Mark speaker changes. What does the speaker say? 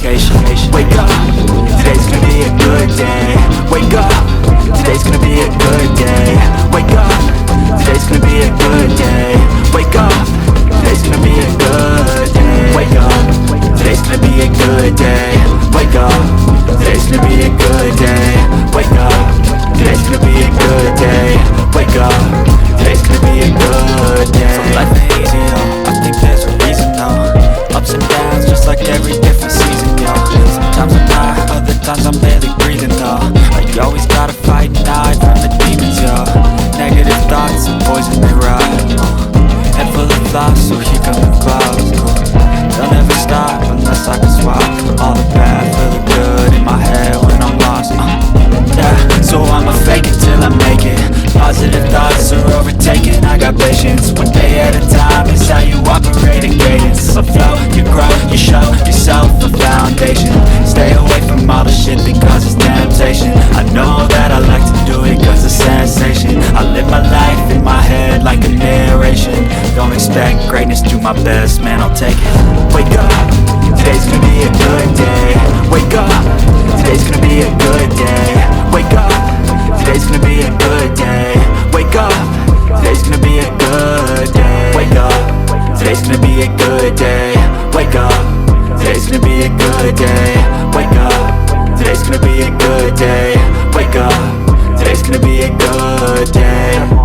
Speaker 1: vacation. Wake up, today's gonna be a good day. Wake up, today's gonna be a good day. Wake up, today's gonna be a good day. Wake up, today's gonna be a good day. Wake up, today's gonna be a good day. Wake up, today's gonna be a good day. Wake up, today's gonna be a good day. Wake up, today's gonna be a good day. So life ain't easy, yo, I think there's a reason, though. Ups and downs, just like every different season, yo. Sometimes I'm high, other times I'm barely breathing, though. You always gotta fight and hide from the demons, yo. Negative thoughts and poison they ride. Head full of flies, so here come the clouds. They'll never stop unless I can swap all the bad for the good in my head when I'm lost. Yeah, so I'ma fake it till I make it. Positive thoughts are overtaken. I got patience, one day at a time is how you operate in cadence. A flow, you grow, you show yourself a foundation. Stay away from all the shit because it's temptation. I know that I like to do it cause it's sensation. I live my life in my head like a narration. Don't expect greatness, do my best, man, I'll take it. Wake up, today's gonna be a good day. Wake up, today's gonna be a good day. Wake up, today's gonna be a good day. Wake up, today's gonna be a good day. Wake up, today's gonna be a good day. Wake up, today's gonna be a good day. Wake up, today's gonna be a good day. Wake up, today's gonna be a good day.